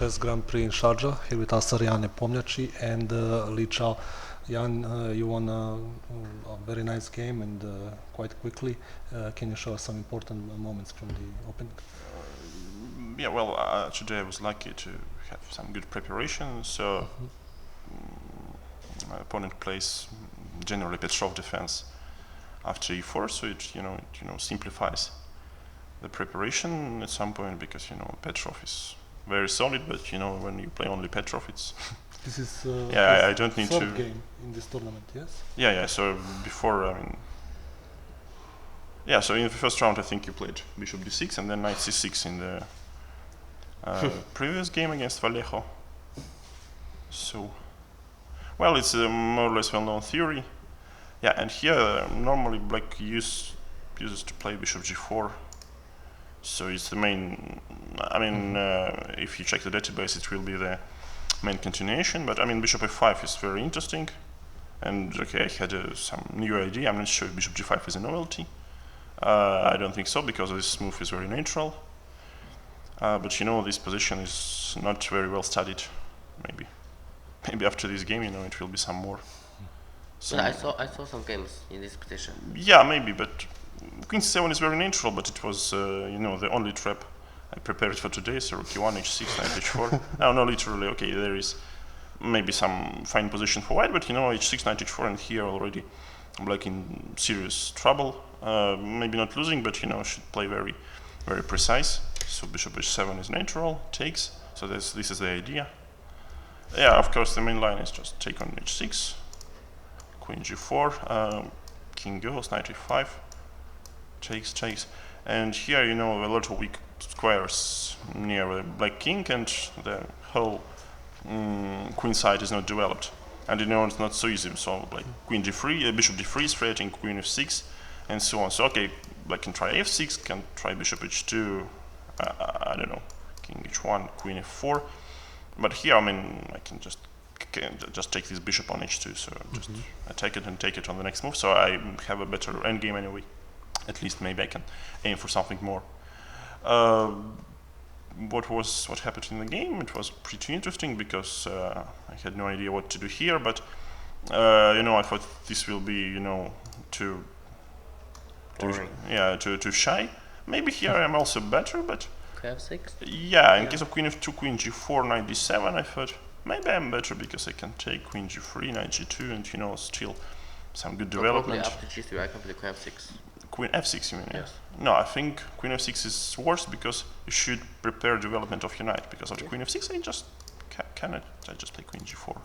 Chess Grand Prix in Sharjah. Here with us are Jan Nepomniachtchi and Li Chao. Jan, you won a very nice game and quite quickly. Can you show us some important moments from the opening? Today I was lucky to have some good preparation. So my opponent plays generally Petrov defense after e4, so it simplifies the preparation at some point, because Petrov is very solid, but when you play only Petrov, it's This is I don't need third to. game in this tournament, yes? Yeah. So before, so in the first round, I think you played Bishop d6 and then Knight c6 in the previous game against Vallejo. So, well, it's a more or less well-known theory. Yeah, and here normally Black uses to play Bishop g4. So it's the main. If you check the database, it will be the main continuation. But Bishop f5 is very interesting. And okay, I had some new idea. I'm not sure if Bishop g5 is a novelty. I don't think so, because this move is very natural. But this position is not very well studied. Maybe after this game, it will be some more. So I saw some games in this position. Yeah, maybe, but Queen c7 is very natural. But it was the only trap I prepared for today. So rook e1, h6, knight h4. No, literally. Okay, there is maybe some fine position for white, but h6, knight h4, and here already Black in serious trouble. Maybe not losing, but should play very, very precise. So bishop h7 is natural, takes. So this is the idea. Yeah, of course the main line is just take on h6, queen g4, king goes, knight e5, takes. And here a lot of weak squares near the black king, and the whole queen side is not developed. And it's not so easy. So like queen d3, bishop d3 is threatening queen f6, and so on. So okay, black can try f6, can try bishop h2, I don't know, king h1, queen f4. But here, I can just take this bishop on h2, so just attack it and take it on the next move. So I have a better endgame anyway. At least maybe I can aim for something more. What happened in the game? It was pretty interesting, because I had no idea what to do here. But I thought this will be too shy. Maybe here I'm also better, but. F6? Yeah, in case of queen f2, queen g4, knight d7, I thought maybe I'm better, because I can take queen g3, knight g2, and still some good development. After g3, I can play queen f6. Queen f6, you mean? Yes. No, I think queen f6 is worse, because you should prepare development of your knight. Because after queen f6, I just cannot. I just play queen g4.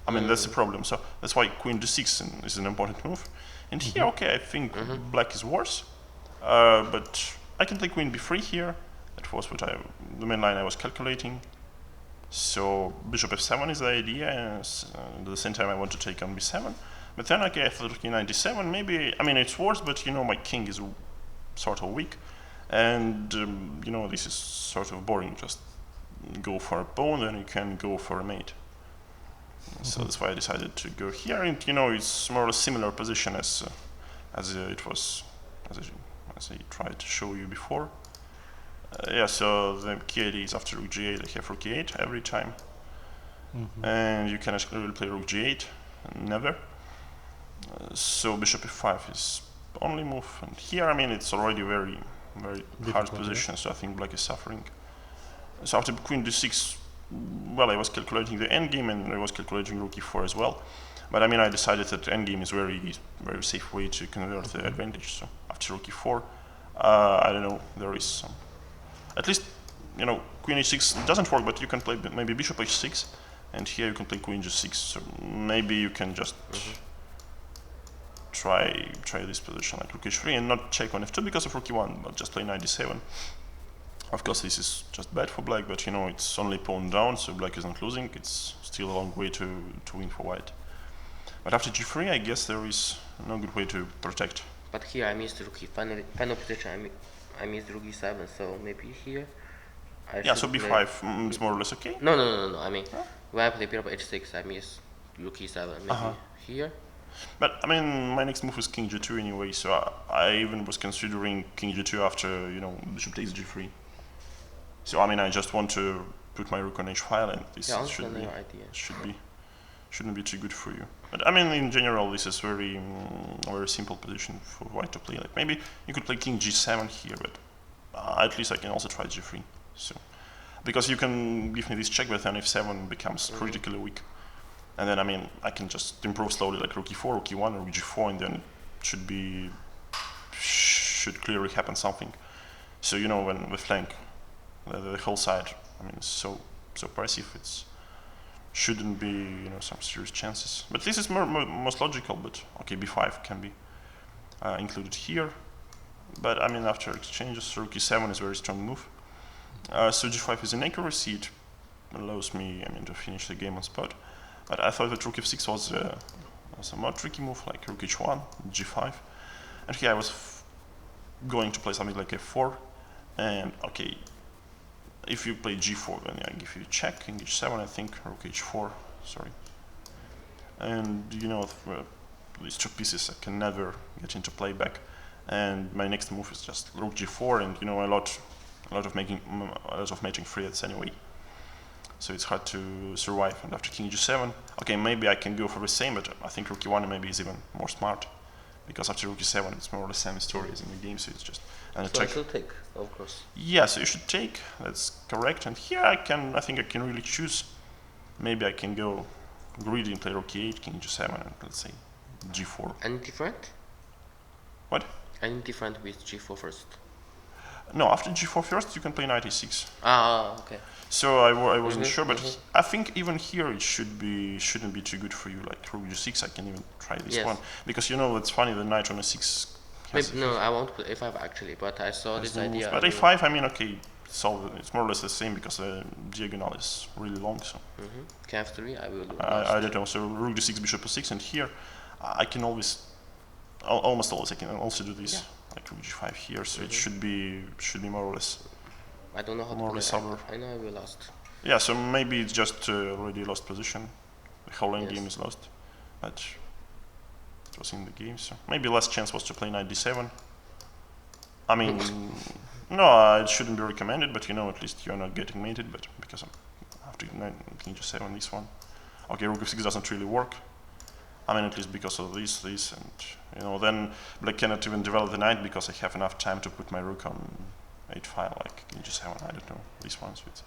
That's the problem. So that's why queen d6 is an important move. And here, okay, I think black is worse, but I can play queen b3 here. That was the main line I was calculating. So bishop f7 is the idea, and at the same time I want to take on b7. But then okay, I thought okay, knight d7, maybe, it's worse, but my king is sort of weak. And this is sort of boring, just go for a pawn, then you can go for a mate. So that's why I decided to go here, and it's more or less similar position as it was, as I tried to show you before. So the key idea is after rook g8, I have rook e8 every time. And you can actually play rook g8, never. So bishop f5 is only move. And here, it's already very, very hard position, so I think black is suffering. So after queen d6, well, I was calculating the endgame, and I was calculating rook e4 as well. But I decided that endgame is very, very safe way to convert the advantage. So after rook e4, I don't know, there is some. At least, queen h6 doesn't work, but you can play maybe bishop h6, and here you can play queen g6. So maybe you can just try this position like rook h3 and not check on f2 because of rook e1, but just play knight d7. Of course, this is just bad for black, but it's only pawn down, so black is not losing. It's still a long way to win for white. But after g3, I guess there is no good way to protect. But here I missed rook e, final position. I missed rook e7, so maybe here. So b5 is more or less okay. No. When I play bishop h6, I miss rook e7. Maybe here. But my next move is king g2 anyway, so I even was considering king g2 after bishop takes g3. So I just want to put my rook on h file, and this Yeah, should be your idea. shouldn't be too good for you. But I mean, in general, this is very simple position for white to play. Like maybe you could play king g7 here, but at least I can also try g3. So because you can give me this check, but then f7 becomes critically weak, and then I mean I can just improve slowly, like rook e4, rook e1, rook g4, and then it should clearly happen something. So you know, when we flank the whole side, I mean, it's so passive, it's shouldn't be, you know, some serious chances. But this is most logical. But okay, b5 can be included here. But I mean, after exchanges, rook e7 is a very strong move. So g5 is inaccuracy. It allows me, I mean, to finish the game on spot. But I thought that rook f6 was a more tricky move, like rook h1, g5. And here I was going to play something like f4. And okay, if you play g4, then I give you a check, king h7, I think, rook h4, sorry. And you know, these two pieces I can never get into playback. And my next move is just rook g4, and you know, a lot of mating threats anyway. So it's hard to survive. And after king g7, okay, maybe I can go for the same, but I think rook e1 maybe is even more smart, because after rook e7 it's more or less same story as in the game. So it's just So I should take, of course. Yeah, so you should take. That's correct. And here I think I can really choose. Maybe I can go greedy and play rook e8, king g7, and let's say g4. Any different? What? Any different with g4 first? No, after g4 first, you can play knight e6. Ah, okay. So I wasn't sure, but I think even here it shouldn't be too good for you. Like rook g6, I can even try this one, because you know, it's funny, the knight on a6. Maybe, no, I won't play a5 actually, but I saw this idea. But a5, I mean, okay, it's more or less the same, because the diagonal is really long. So king f3, I will do. I don't know. So rook d6, bishop e6, and here I can almost always I can also do this, like rook g5 here. So it should be more or less. I don't know how more to play. I know I will lost. Yeah, so maybe it's just already lost position. The whole end game is lost, but it was in the game. So maybe last chance was to play knight d7. I mean, no, it shouldn't be recommended, but you know, at least you're not getting mated. But because after king g7, this one, okay, rook f6 doesn't really work. I mean, at least because of this, and you know, then black cannot even develop the knight because I have enough time to put my rook on h file, like king g7. I don't know, these ones. It's,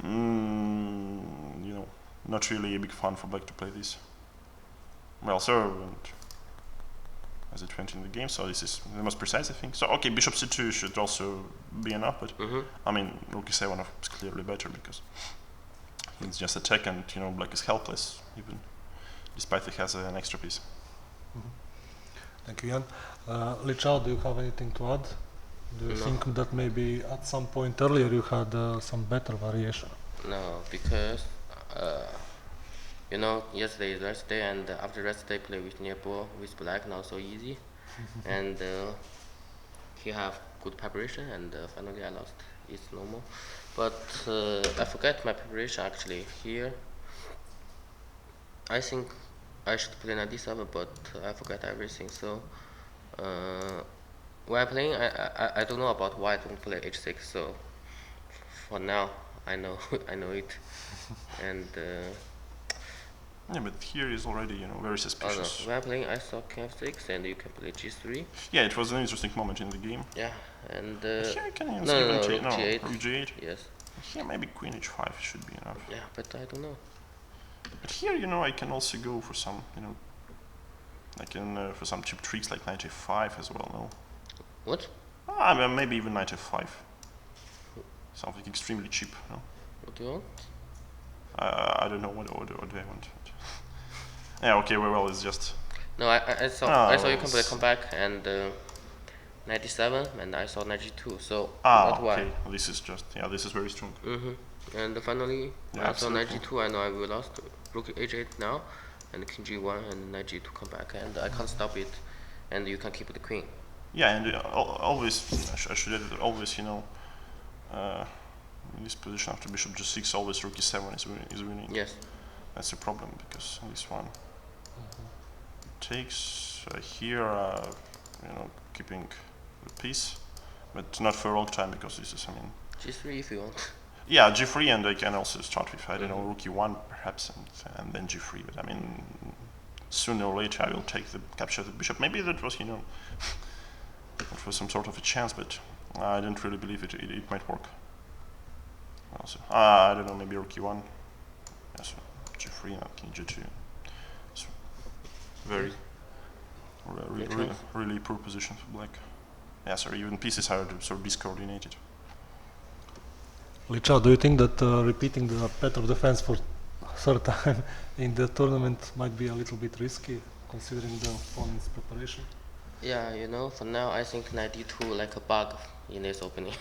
you know, not really a big fun for black to play this. Well, so and as it went in the game, so this is the most precise, I think. So okay, bishop c2 should also be enough, but I mean, rook e7 is clearly better, because it's just attack, and you know, black is helpless even, despite it has an extra piece. Thank you, Jan. Li Chao, do you have anything to add? Do you think that maybe at some point earlier you had some better variation? No, because you know, yesterday is rest day, and after rest day play with Nepo with black, not so easy. And he have good preparation, and finally I lost. It's normal. But I forgot my preparation actually here. I think I should play knight d7, but I forgot everything. So while playing, I don't know about why I don't play h6. So for now, I know I know it, and. Yeah, but here is already, you know, very suspicious. Oh no, while playing, I saw king f6, and you can play g3. Yeah, it was an interesting moment in the game. Yeah, and here I can even no, take rook g8. Rook g8. Yes. Here maybe queen h5 should be enough. Yeah, but I don't know. But here, you know, I can also go for some, you know, I can for some cheap tricks like knight f5 as well. No. What? I mean, maybe even knight f5. Something extremely cheap. No. What do you want? I don't know what do I want. Yeah, okay, well, it's just. No, I saw you can play comeback and knight d7, and I saw knight g2. So that's why. Okay, this is just this is very strong. And finally, I saw knight g2. I know I will lost. Rook h8 now, and king g1 and knight g2 come back, and I can't stop it, and you can keep the queen. Yeah, and always I should add that always, you know, in this position after bishop g6, always rook e7 is winning. Yes. That's a problem, because this one takes here, you know, keeping the piece, but not for a long time, because this is, I mean. g3 if you want. Yeah, G3, and I can also start with, I don't know, rook e1 perhaps, and then G3. But I mean, sooner or later I will capture the bishop. Maybe that was, that was some sort of a chance, but I don't really believe it might work. Also, I don't know, maybe rook e1. Yeah, so G3 and king G2. So very, really poor position for black. Yeah, so even pieces are sort of discoordinated. Li Chao, do you think that repeating the pattern of defense for third time in the tournament might be a little bit risky, considering the opponent's preparation? Yeah, for now I think 92 like a bug in this opening.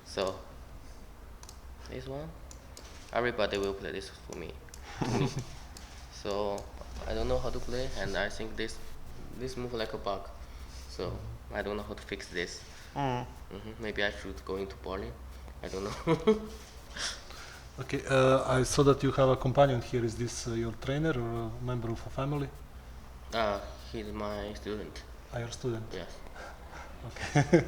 So this one, everybody will play this for me. To me. So I don't know how to play, and I think this move like a bug. So I don't know how to fix this. Maybe I should go into bowling. I don't know. Okay, I saw that you have a companion here. Is this your trainer or a member of a family? He's my student. Your student? Yes. Okay.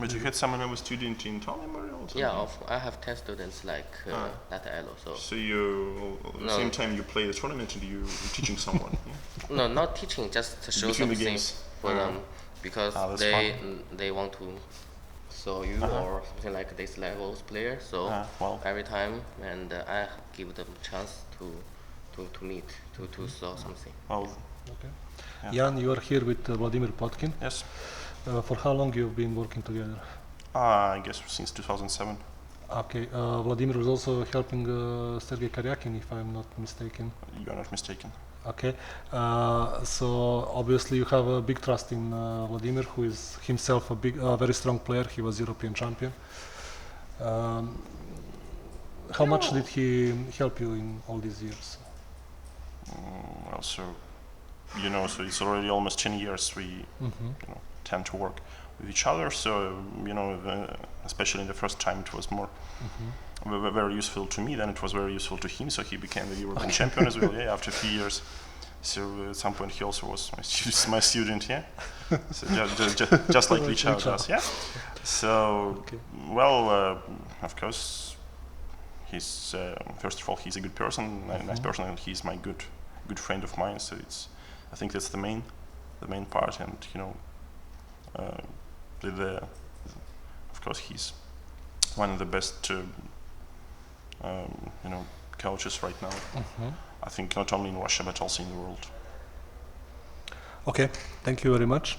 But you had someone who was student in Tallinn or something? Yeah, I have 10 students like that elo. So you, at the same time you play the tournament and you're teaching someone? Yeah? No, not teaching, just to show Between the something games. for them, because fun. they want to show you or something like this level's player. So well. every time, and I give them chance to meet to show something. Well, Okay. yeah. Jan, you are here with Vladimir Potkin. Yes. For how long you've been working together? I guess since 2007. Okay. Vladimir was also helping Sergei Karyakin, if I'm not mistaken. You're not mistaken. Okay. So obviously you have a big trust in Vladimir, who is himself a very strong player. He was European champion. How much did he help you in all these years? Well, so it's already almost 10 years we tend to work with each other. So especially in the first time, it was more very useful to me. Then it was very useful to him. So he became the European champion as well. Yeah, after a few years. So at some point he also was my student. Yeah. So just like Li Chao does. Yeah. So of course, he's first of all he's a good person, a nice person, and he's my good friend of mine. So I think that's the main part, and of course he's one of the best coaches right now. I think not only in Russia but also in the world. Okay, thank you very much.